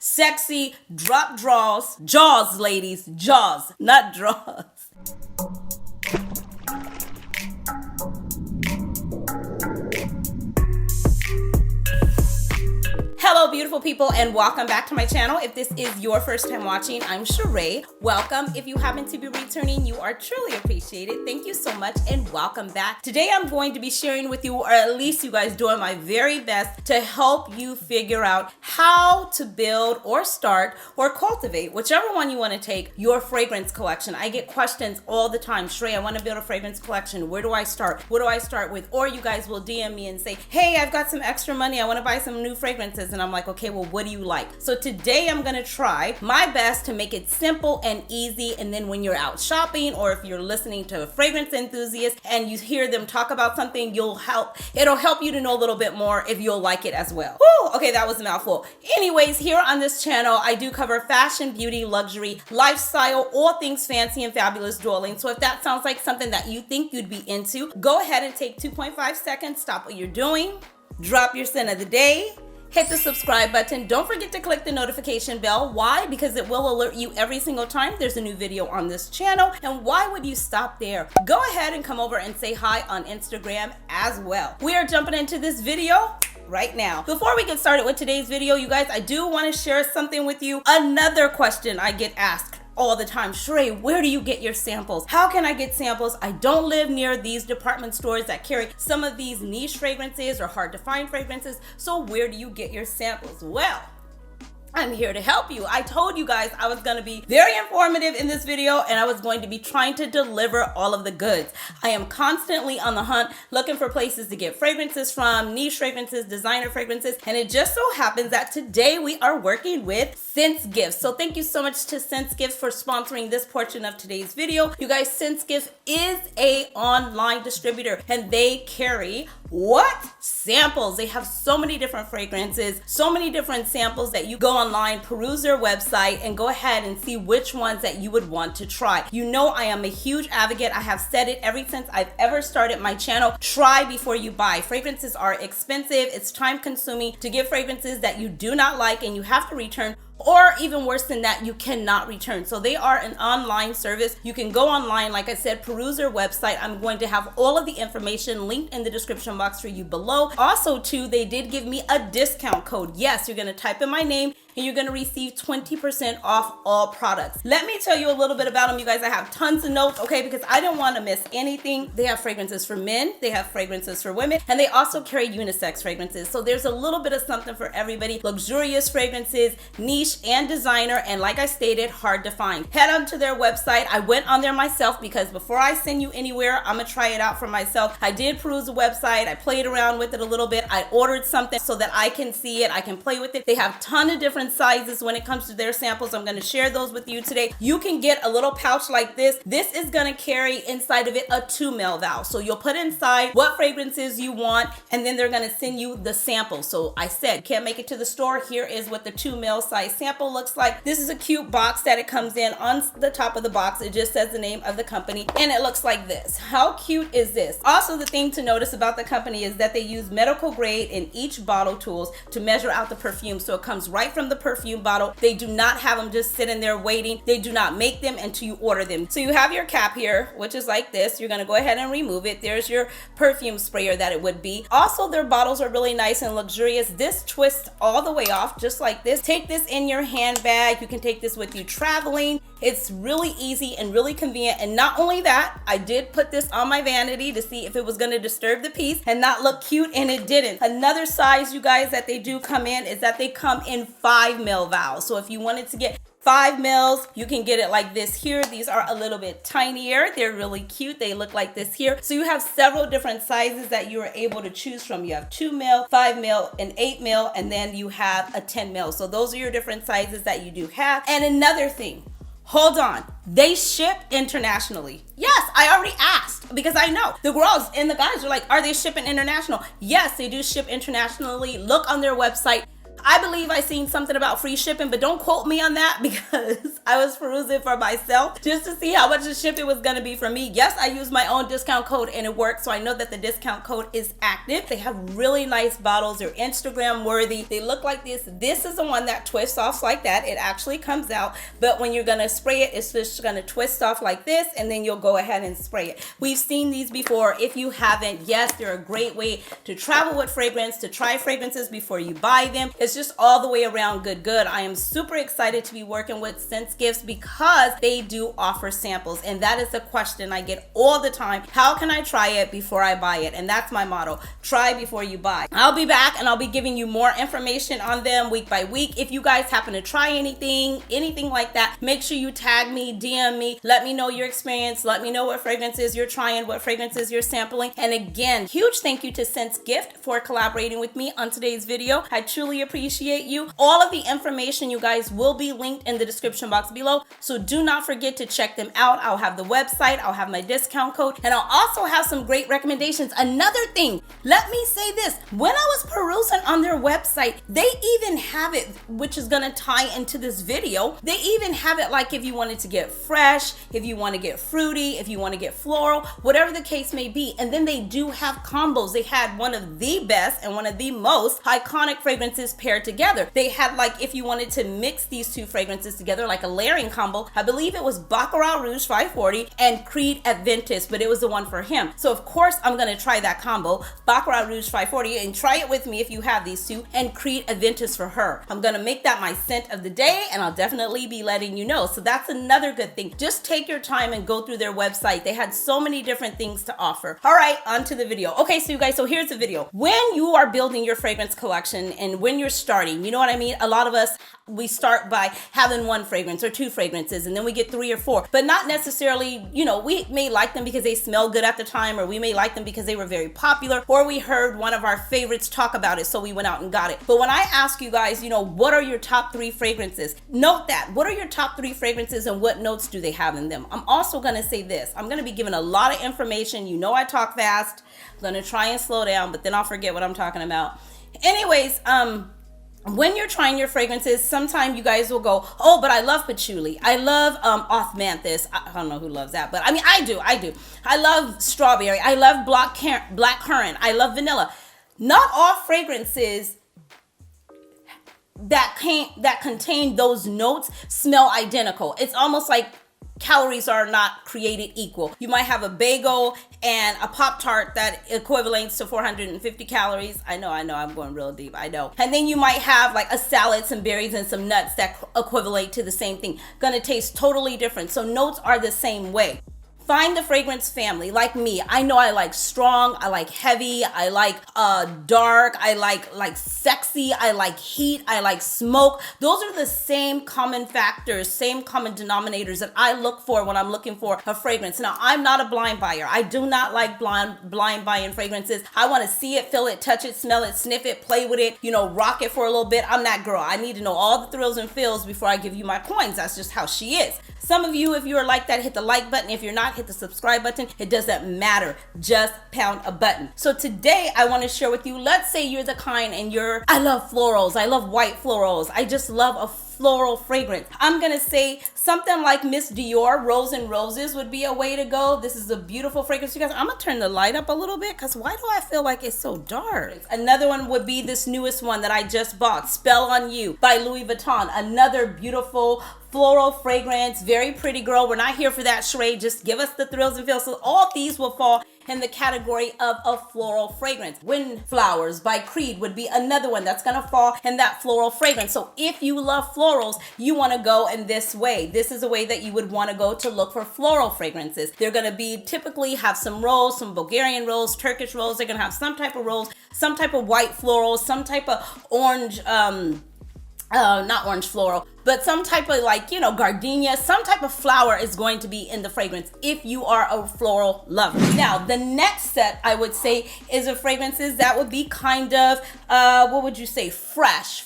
sexy, drop draws, jaws, ladies, jaws, not draws. Hello beautiful people and welcome back to my channel. If this is your first time watching, I'm Cheraye. Welcome. If you happen to be returning, you are truly appreciated. Thank you so much and welcome back. Today I'm going to be sharing with you, or at least you guys doing my very best to help you figure out how to build or start or cultivate, whichever one you want to take, your fragrance collection. I get questions all the time. Cheraye, I want to build a fragrance collection. Where do I start? What do I start with? Or you guys will DM me and say, hey, I've got some extra money. I want to buy some new fragrances. And I'm like, okay, well, what do you like? So today I'm gonna try my best to make it simple and easy. And then when you're out shopping, or if you're listening to a fragrance enthusiast and you hear them talk about something, it'll help you to know a little bit more if you'll like it as well. Whew, okay, that was a mouthful. Anyways, here on this channel, I do cover fashion, beauty, luxury, lifestyle, all things fancy and fabulous dwelling. So if that sounds like something that you think you'd be into, go ahead and take 2.5 seconds, stop what you're doing, drop your scent of the day, hit the subscribe button. Don't forget to click the notification bell. Why? Because it will alert you every single time there's a new video on this channel. And why would you stop there? Go ahead and come over and say hi on Instagram as well. We are jumping into this video right now. Before we get started with today's video, you guys, I do want to share something with you. Another question I get asked all the time. Cheraye, where do you get your samples? How can I get samples? I don't live near these department stores that carry some of these niche fragrances or hard to find fragrances. So where do you get your samples? Well, I'm here to help you. I told you guys I was going to be very informative in this video and I was going to be trying to deliver all of the goods. I am constantly on the hunt looking for places to get fragrances from, niche fragrances, designer fragrances, and it just so happens that today we are working with Sense Gifts. So thank you so much to Sense Gifts for sponsoring this portion of today's video. You guys, Sense Gifts is an online distributor and they carry what? Samples. They have so many different fragrances, so many different samples that you go online, peruse their website, and go ahead and see which ones that you would want to try. You know I am a huge advocate. I have said it ever since I've ever started my channel. Try before you buy. Fragrances are expensive. It's time consuming to get fragrances that you do not like and you have to return, or even worse than that, you cannot return. So they are an online service. You can go online, like I said, peruse their website. I'm going to have all of the information linked in the description box for you below. Also too, they did give me a discount code. Yes, you're gonna type in my name and you're gonna receive 20% off all products. Let me tell you a little bit about them, you guys. I have tons of notes, okay, because I didn't wanna miss anything. They have fragrances for men, they have fragrances for women, and they also carry unisex fragrances. So there's a little bit of something for everybody. Luxurious fragrances, niche and designer, and like I stated, hard to find. Head on to their website. I went on there myself because before I send you anywhere, I'm gonna try it out for myself. I did peruse the website. I played around with it a little bit. I ordered something so that I can see it. I can play with it. They have a ton of different sizes when it comes to their samples. I'm gonna share those with you today. You can get a little pouch like this. This is gonna carry inside of it a 2 ml vial. So you'll put inside what fragrances you want, and then they're gonna send you the sample. So I said, can't make it to the store. Here is what the 2 ml size sample looks like. This is a cute box that it comes in. On the top of the box, it just says the name of the company, and it looks like this. How cute is this? Also, the thing to notice about the company is that they use medical grade in each bottle tools to measure out the perfume. So it comes right from the perfume bottle. They do not have them just sitting there waiting. They do not make them until you order them. So you have your cap here, which is like this. You're gonna go ahead and remove it. There's your perfume sprayer that it would be. Also, their bottles are really nice and luxurious. This twists all the way off just like this. Take this in your handbag. You can take this with you traveling. It's really easy and really convenient. And not only that, I did put this on my vanity to see if it was going to disturb the piece and not look cute, and it didn't. Another size, you guys, that they do come in is that they come in 5 ml vials. So if you wanted to get 5 mils, you can get it like this here. These are a little bit tinier. They're really cute. They look like this here. So you have several different sizes that you are able to choose from. You have 2 mil, 5 mil, and 8 mil, and then you have a 10 mil. So those are your different sizes that you do have. And another thing, hold on, they ship internationally. Yes, I already asked because I know the girls and the guys are like, are they shipping international? Yes, they do ship internationally. Look on their website. I believe I seen something about free shipping, but don't quote me on that because I was perusing for myself just to see how much the shipping was going to be for me. Yes, I used my own discount code and it worked, so I know that the discount code is active. They have really nice bottles. They're Instagram worthy. They look like this. This is the one that twists off like that. It actually comes out, but when you're going to spray it, it's just going to twist off like this, and then you'll go ahead and spray it. We've seen these before. If you haven't, yes, they're a great way to travel with fragrance, to try fragrances before you buy them. It's just all the way around good. I am super excited to be working with Sense Gifts because they do offer samples, and that is a question I get all the time. How can I try it before I buy it? And that's my motto. Try before you buy. I'll be back and I'll be giving you more information on them week by week. If you guys happen to try anything like that, make sure you tag me, DM me, let me know your experience, let me know what fragrances you're trying, what fragrances you're sampling. And again, huge thank you to Sense Gift for collaborating with me on today's video. I truly appreciate you. All of the information, you guys, will be linked in the description box below, so do not forget to check them out. I'll have the website, I'll have my discount code, and I'll also have some great recommendations. Another thing, let me say this, when I was perusing on their website, they even have it, which is gonna tie into this video, they even have it like if you wanted to get fresh, if you want to get fruity, if you want to get floral, whatever the case may be. And then they do have combos. They had one of the best and one of the most iconic fragrances paired together. They had, like, if you wanted to mix these two fragrances together, like a layering combo, I believe it was Baccarat Rouge 540 and Creed Adventus, but it was the one for him. So of course I'm gonna try that combo, Baccarat Rouge 540, and try it with me if you have these two, and Creed Adventus for her. I'm gonna make that my scent of the day, and I'll definitely be letting you know. So that's another good thing. Just take your time and go through their website. They had so many different things to offer. All right, on to the video. Okay, so you guys, so here's the video. When you are building your fragrance collection and when you're starting, you know what I mean? A lot of us, we start by having one fragrance or two fragrances, and then we get 3 or 4, but not necessarily, you know, we may like them because they smell good at the time, or we may like them because they were very popular, or we heard one of our favorites talk about it, so we went out and got it. But when I ask you guys, you know, what are your top 3 fragrances? Note that. What are your top 3 fragrances and what notes do they have in them? I'm also gonna say this. I'm gonna be giving a lot of information. You know I talk fast. I'm gonna try and slow down, but then I'll forget what I'm talking about. Anyways, when you're trying your fragrances, sometimes you guys will go, oh, but I love patchouli. I love osmanthus. I don't know who loves that, but I mean, I do. I love strawberry. I love black currant. I love vanilla. Not all fragrances that contain those notes smell identical. It's almost like calories are not created equal. You might have a bagel and a Pop-Tart that equivalents to 450 calories. I know, I'm going real deep, I know. And then you might have like a salad, some berries, and some nuts that equivalent to the same thing. Gonna taste totally different. So notes are the same way. Find the fragrance family. Like me, I know I like strong, I like heavy, I like dark, I like sexy, I like heat, I like smoke. Those are the same common factors, same common denominators that I look for when I'm looking for a fragrance. Now, I'm not a blind buyer. I do not like blind buying fragrances. I want to see it, feel it, touch it, smell it, sniff it, play with it, you know, rock it for a little bit. I'm that girl. I need to know all the thrills and feels before I give you my coins. That's just how she is. Some of you, if you're like that, hit the like button. If you're not, hit the subscribe button. It doesn't matter. Just pound a button. So today I want to share with you, let's say you're the kind and I love florals. I love white florals. I just love a floral fragrance. I'm gonna say something like Miss Dior Rose and Roses would be a way to go. This is a beautiful fragrance. You guys, I'm gonna turn the light up a little bit because why do I feel like it's so dark? Another one would be this newest one that I just bought, Spell on You by Louis Vuitton. Another beautiful floral fragrance, very pretty girl. We're not here for that, Cheraye. Just give us the thrills and feels. So all these will fall in the category of a floral fragrance. Windflowers by Creed would be another one that's gonna fall in that floral fragrance. So if you love florals, you wanna go in this way. This is a way that you would wanna go to look for floral fragrances. They're gonna be typically have some rose, some Bulgarian rose, Turkish rose. They're gonna have some type of rose, some type of white floral, some type of orange, not orange floral, but some type of like, you know, gardenia, some type of flower is going to be in the fragrance if you are a floral lover. Now, the next set I would say is of fragrances that would be kind of, what would you say? Fresh,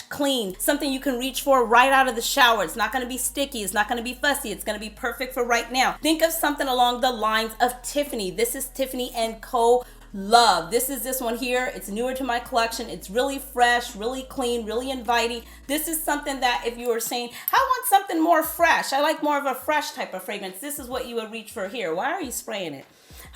clean, something you can reach for right out of the shower. It's not going to be sticky. It's not going to be fussy. It's going to be perfect for right now. Think of something along the lines of Tiffany. This is Tiffany & Co. love. This one here. It's newer to my collection. It's really fresh, really clean, really inviting. This is something that if you were saying, I want something more fresh, I like more of a fresh type of fragrance, this is what you would reach for here. Why are you spraying it?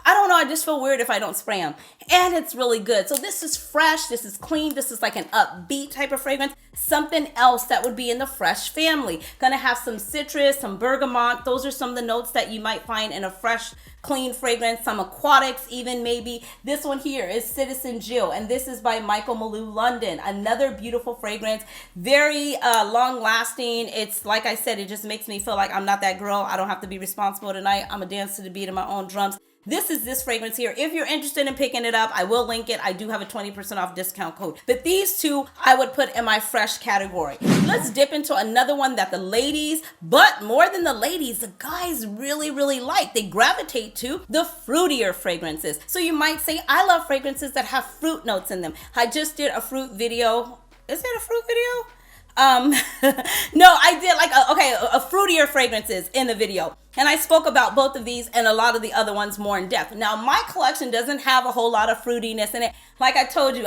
I don't know, I just feel weird if I don't spray them. And it's really good. So this is fresh, this is clean, this is like an upbeat type of fragrance. Something else that would be in the fresh family. Gonna have some citrus, some bergamot. Those are some of the notes that you might find in a fresh, clean fragrance. Some aquatics even maybe. This one here is Citizen Jill, and this is by Michael Malou London. Another beautiful fragrance, very long lasting. It's like I said, it just makes me feel like I'm not that girl. I don't have to be responsible tonight. I'm a dance to the beat of my own drums. This is this fragrance here. If you're interested in picking it up, I will link it. I do have a 20% off discount code. But these two I would put in my fresh category. Let's dip into another one that the ladies, but more than the ladies, the guys really, really like. They gravitate to the fruitier fragrances. So you might say, I love fragrances that have fruit notes in them. I just did a fruit video. Is it a fruit video? No, I did like a fruitier fragrances in the video, and I spoke about both of these and a lot of the other ones more in depth. Now my collection doesn't have a whole lot of fruitiness in it. Like I told you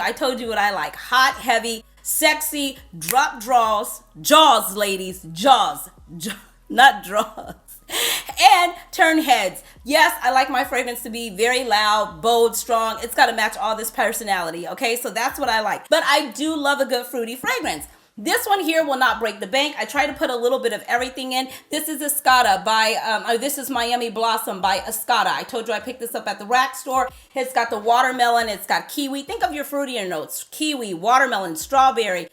what I like: hot, heavy, sexy, drop jaws, ladies, jaws, not draws, and turn heads. Yes, I like my fragrance to be very loud, bold, strong. It's got to match all this personality. Okay, so that's what I like. But I do love a good fruity fragrance. This one here will not break the bank. I try to put a little bit of everything in. This is Escada this is Miami Blossom by Escada. I told you I picked this up at the rack store. It's got the watermelon, it's got kiwi. Think of your fruitier notes: kiwi, watermelon, strawberry,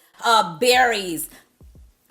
berries.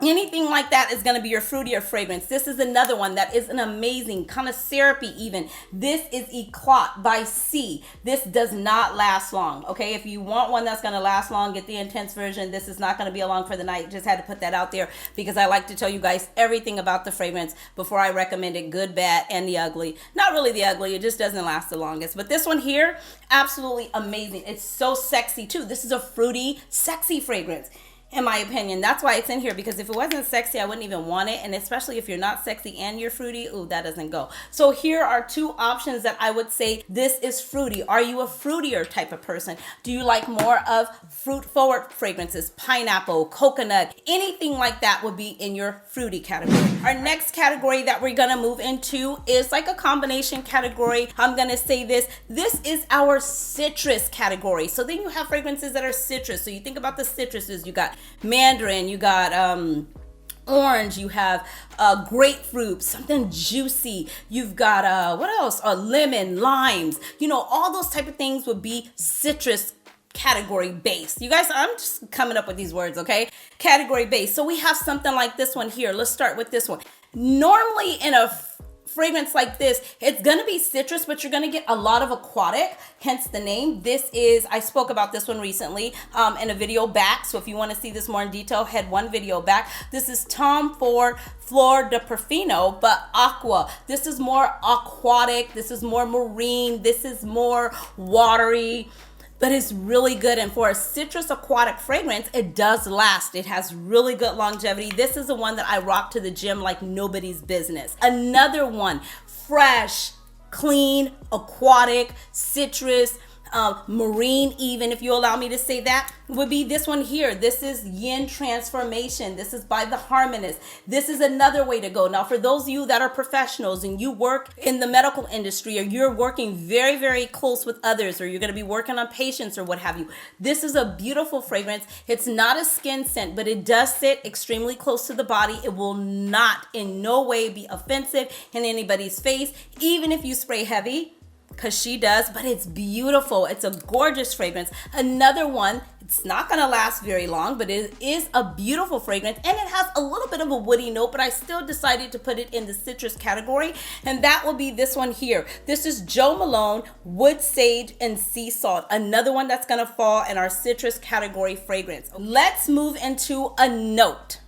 Anything like that is going to be your fruitier fragrance. This is another one that is an amazing, kind of syrupy even. This is Eclat by C. This does not last long, okay? If you want one that's going to last long, get the intense version. This is not going to be along for the night. Just had to put that out there because I like to tell you guys everything about the fragrance before I recommend it, good, bad, and the ugly. Not really the ugly, it just doesn't last the longest. But this one here, absolutely amazing. It's so sexy too. This is a fruity, sexy fragrance, in my opinion. That's why it's in here, because if it wasn't sexy, I wouldn't even want it. And especially if you're not sexy and you're fruity, ooh, that doesn't go. So here are two options that I would say this is fruity. Are you a fruitier type of person? Do you like more of fruit forward fragrances? Pineapple, coconut, anything like that would be in your fruity category. Our next category that we're gonna move into is like a combination category. I'm gonna say this is our citrus category. So then you have fragrances that are citrus. So you think about the citruses. You got mandarin, you got orange, you have grapefruit, something juicy, you've got what else, lemon, limes, all those type of things would be citrus category based. You guys, I'm just coming up with these words, okay? Category based. So we have something like this one here. Let's start with this one. Normally in a fragrance like this, it's gonna be citrus, but you're gonna get a lot of aquatic, hence the name. This is, I spoke about this one recently in a video back, so if you want to see this more in detail, head one video back. This is Tom Ford Flor de Perfino, but aqua. This is more aquatic, this is more marine, this is more watery, but it's really good. And for a citrus aquatic fragrance, it does last. It has really good longevity. This is the one that I rock to the gym like nobody's business. Another one, fresh, clean, aquatic, citrus, marine even, if you allow me to say that, would be this one here. This is Yin Transformation. This is by The Harmonist. This is another way to go. Now, for those of you that are professionals and you work in the medical industry, or you're working very, very close with others, or you're going to be working on patients or what have you, this is a beautiful fragrance. It's not a skin scent, but it does sit extremely close to the body. It will not in no way be offensive in anybody's face, even if you spray heavy, because she does, but it's beautiful. It's a gorgeous fragrance. Another one, it's not gonna last very long, but it is a beautiful fragrance, and it has a little bit of a woody note, but I still decided to put it in the citrus category, and that will be this one here. This is Jo Malone, Wood Sage and Sea Salt. Another one that's gonna fall in our citrus category fragrance. Let's move into a note,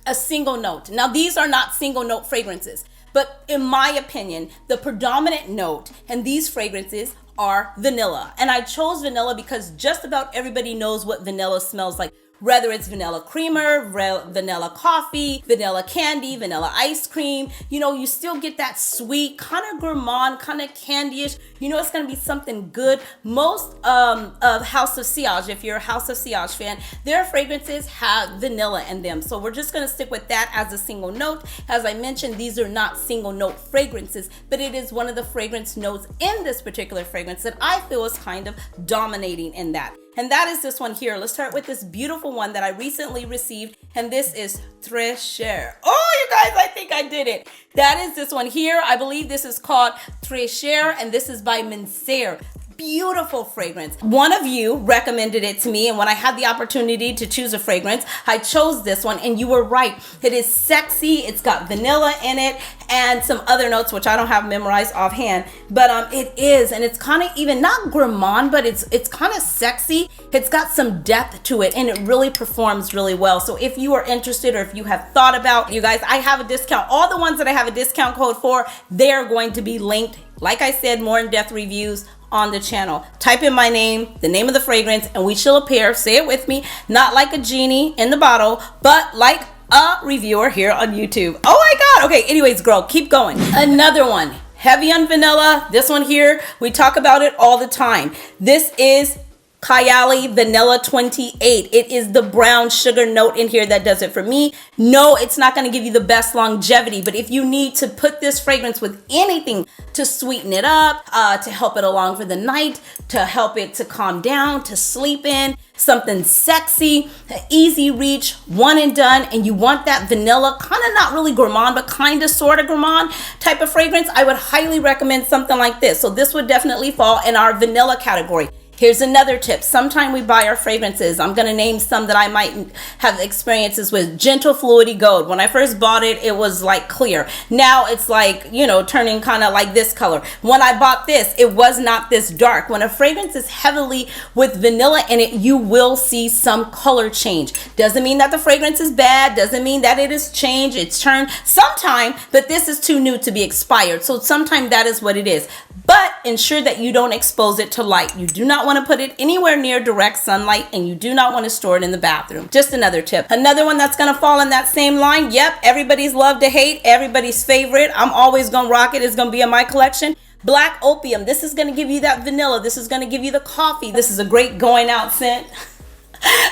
a single note. Now, these are not single note fragrances, but in my opinion, the predominant note in these fragrances are vanilla. And I chose vanilla because just about everybody knows what vanilla smells like. whether it's vanilla creamer, vanilla coffee, vanilla candy, vanilla ice cream. You know, you still get that sweet, kind of gourmand, kind of candyish. You know, it's going to be something good. Most of House of Sillage, if you're a House of Sillage fan, their fragrances have vanilla in them. So we're just going to stick with that as a single note. As I mentioned, these are not single note fragrances, but it is one of the fragrance notes in this particular fragrance that I feel is kind of dominating in that. And that is this one here. Let's start with this beautiful one that I recently received. And this is Très Cher. Oh, you guys, I think I did it. That is this one here. I believe this is called Très Cher, and this is by Menser. Beautiful fragrance. One of you recommended it to me, and when I had the opportunity to choose a fragrance, I chose this one, and you were right. It is sexy. It's got vanilla in it and some other notes, which I don't have memorized offhand, but it is, and it's kind of even not gourmand, but it's kind of sexy. It's got some depth to it, and it really performs really well. So if you are interested, or if you have thought about, you guys, I have a discount. All the ones that I have a discount code for, they're going to be linked. Like I said, more in-depth reviews on the channel. Type in my name, the name of the fragrance, and we shall appear, say it with me, not like a genie in the bottle, but like a reviewer here on YouTube. Oh my God. Okay, anyways, girl, keep going. Another one, heavy on vanilla. This one here, we talk about it all the time. This is Kylie Vanilla 28. It is the brown sugar note in here that does it for me. No, it's not going to give you the best longevity, but if you need to put this fragrance with anything to sweeten it up, to help it along for the night, to help it to calm down, to sleep in, something sexy, easy reach, one and done, and you want that vanilla, kind of not really gourmand, but kind of sort of gourmand type of fragrance, I would highly recommend something like this. So this would definitely fall in our vanilla category. Here's another tip. Sometime we buy our fragrances. I'm going to name some that I might have experiences with. Gentle Fluidity Gold. When I first bought it, it was like clear. Now it's like, you know, turning kind of like this color. When I bought this, it was not this dark. When a fragrance is heavily with vanilla in it, you will see some color change. Doesn't mean that the fragrance is bad. Doesn't mean that it is changed. It's turned sometime, but this is too new to be expired. So sometime that is what it is. But ensure that you don't expose it to light. You do not want to put it anywhere near direct sunlight, and you do not want to store it in the bathroom. Just another tip. Another one that's going to fall in that same line. Yep, everybody's love to hate, everybody's favorite. I'm always going to rock it. It's going to be in my collection. Black Opium. This is going to give you that vanilla. This is going to give you the coffee. This is a great going out scent.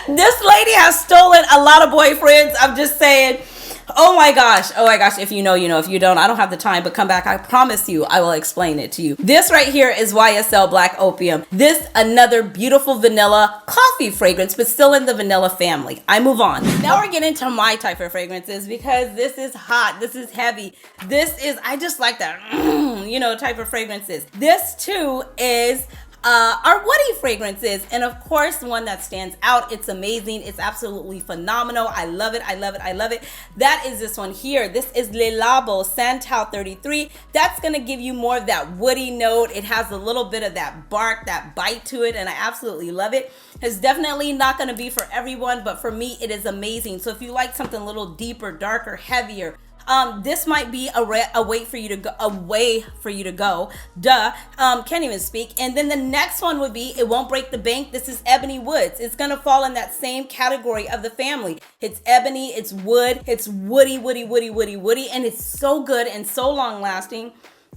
This lady has stolen a lot of boyfriends. I'm just saying. Oh my gosh. If you know, you know. If you don't, I don't have the time, but come back. I promise you, I will explain it to you. This right here is YSL Black Opium. This, another beautiful vanilla coffee fragrance, but still in the vanilla family. I move on. Now we're getting to my type of fragrances, because this is hot. This is heavy. This is, I just like that, you know, type of fragrances. This too is our woody fragrances, and of course one that stands out, it's amazing, it's absolutely phenomenal, I love it, I love it, I love it. That is this one here. This is Labo Santel 33. That's gonna give you more of that woody note. It has a little bit of that bark, that bite to it, and I absolutely love it. It's definitely not gonna be for everyone, but for me it is amazing. So if you like something a little deeper, darker, heavier, this might be a way for you to go. Duh. Can't even speak. And then the next one would be, it won't break the bank. This is Ebony Woods. It's gonna fall in that same category of the family. It's ebony, it's wood, it's woody, and it's so good and so long lasting.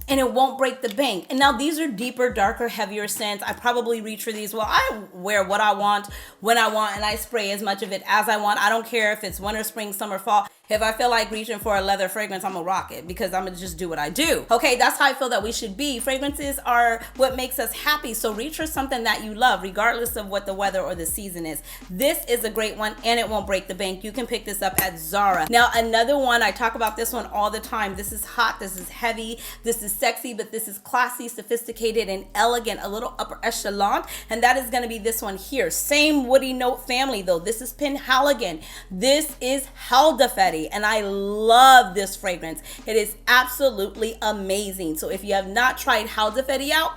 And it won't break the bank. And now these are deeper, darker, heavier scents. I probably reach for these. Well, I wear what I want, when I want, and I spray as much of it as I want. I don't care if it's winter, spring, summer, fall. If I feel like reaching for a leather fragrance, I'm gonna rock it, because I'm gonna just do what I do. Okay, that's how I feel that we should be. Fragrances are what makes us happy. So reach for something that you love, regardless of what the weather or the season is. This is a great one, and it won't break the bank. You can pick this up at Zara. Now, another one, I talk about this one all the time. This is hot, this is heavy, this is sexy, but this is classy, sophisticated, and elegant, a little upper echelon, and that is gonna be this one here. Same woody note family though. This is Penhaligon. This is Haldefetti, and I love this fragrance. It is absolutely amazing. So if you have not tried Haldefetti out,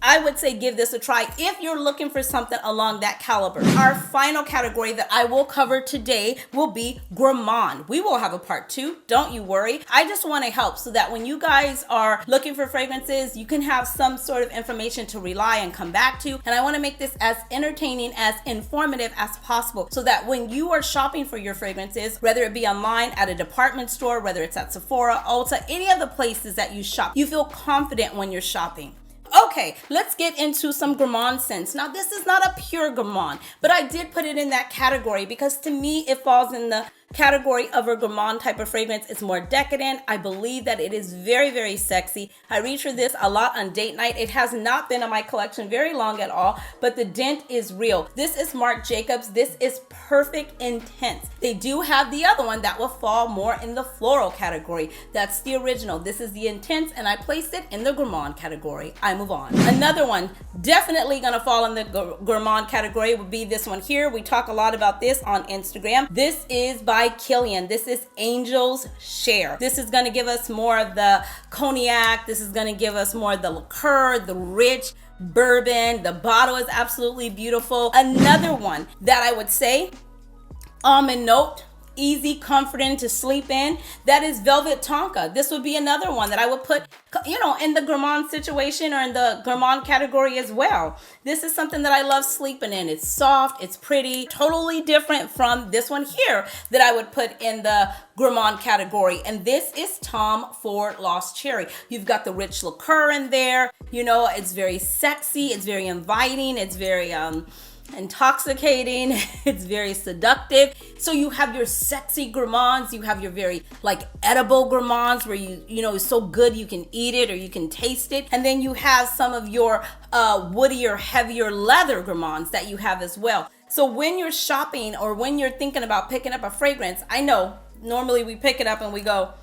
I would say give this a try if you're looking for something along that caliber. Our final category that I will cover today will be gourmand. We will have a part 2, don't you worry. I just want to help so that when you guys are looking for fragrances, you can have some sort of information to rely and come back to. And I want to make this as entertaining, as informative as possible, so that when you are shopping for your fragrances, whether it be online, at a department store, whether it's at Sephora, Ulta, any of the places that you shop, you feel confident when you're shopping. Okay, let's get into some gourmand scents. Now, this is not a pure gourmand, but I did put it in that category because to me, it falls in the category of a gourmand type of fragrance. It's more decadent. I believe that it is very, very sexy. I reach for this a lot on date night. It has not been in my collection very long at all, but the dent is real. This is Marc Jacobs. This is Perfect Intense. They do have the other one that will fall more in the floral category. That's the original. This is the Intense, and I placed it in the gourmand category. I move on. Another one definitely gonna fall in the gourmand category would be this one here. We talk a lot about this on Instagram. This is by Killian. This is Angel's Share. This is going to give us more of the cognac. This is going to give us more of the liqueur, the rich bourbon. The bottle is absolutely beautiful. Another one that I would say, almond note, easy, comforting to sleep in, that is Velvet Tonka. This would be another one that I would put, in the gourmand situation or in the gourmand category as well. This is something that I love sleeping in. It's soft, it's pretty, totally different from this one here that I would put in the gourmand category. And this is Tom Ford Lost Cherry. You've got the rich liqueur in there. It's very sexy, it's very inviting, it's very intoxicating, it's very seductive. So you have your sexy gourmands, you have your very edible gourmands where it's so good you can eat it or you can taste it, and then you have some of your woodier, heavier leather gourmands that you have as well. So when you're shopping or when you're thinking about picking up a fragrance, I know normally we pick it up and we go,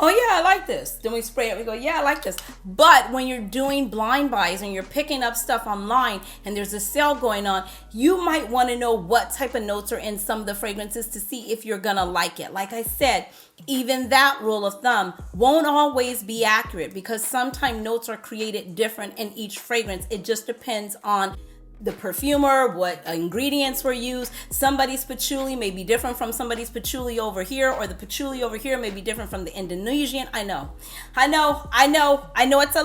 oh yeah, I like this. Then we spray it, we go, yeah, I like this. But when you're doing blind buys and you're picking up stuff online and there's a sale going on, you might want to know what type of notes are in some of the fragrances to see if you're gonna like it. Like I said, even that rule of thumb won't always be accurate because sometimes notes are created different in each fragrance. It just depends on the perfumer, what ingredients were used. Somebody's patchouli may be different from somebody's patchouli over here, or the patchouli over here may be different from the Indonesian. I know it's a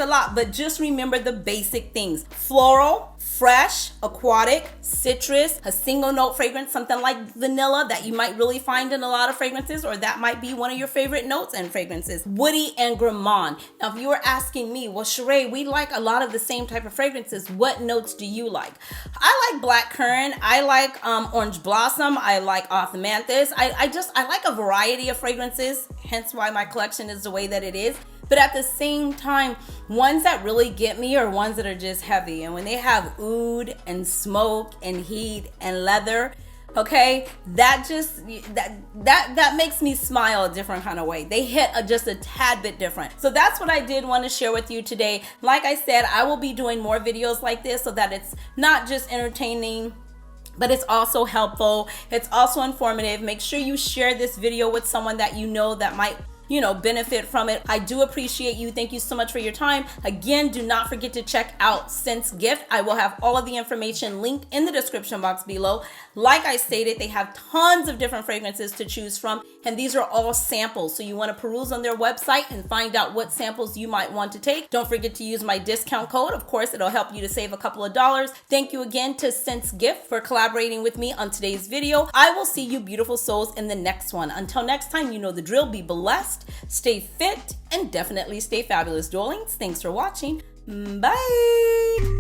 lot, but just remember the basic things. Floral, fresh, aquatic, citrus, a single note fragrance, something like vanilla that you might really find in a lot of fragrances, or that might be one of your favorite notes in fragrances. Woody and gourmand. Now, if you were asking me, well, Cheraye, we like a lot of the same type of fragrances. What notes do you like? I like blackcurrant. I like orange blossom. I like osmanthus. I like a variety of fragrances, hence why my collection is the way that it is. But at the same time, ones that really get me are ones that are just heavy. And when they have oud and smoke and heat and leather, okay, that makes me smile a different kind of way. They hit just a tad bit different. So that's what I did want to share with you today. Like I said, I will be doing more videos like this so that it's not just entertaining, but it's also helpful. It's also informative. Make sure you share this video with someone that you know that might benefit from it. I do appreciate you. Thank you so much for your time. Again, do not forget to check out Scent's Gift. I will have all of the information linked in the description box below. Like I stated, they have tons of different fragrances to choose from, and these are all samples. So you want to peruse on their website and find out what samples you might want to take. Don't forget to use my discount code. Of course, it'll help you to save a couple of dollars. Thank you again to Scent's Gift for collaborating with me on today's video. I will see you beautiful souls in the next one. Until next time, you know the drill. Be blessed, stay fit, and definitely stay fabulous, darlings. Thanks for watching. Bye.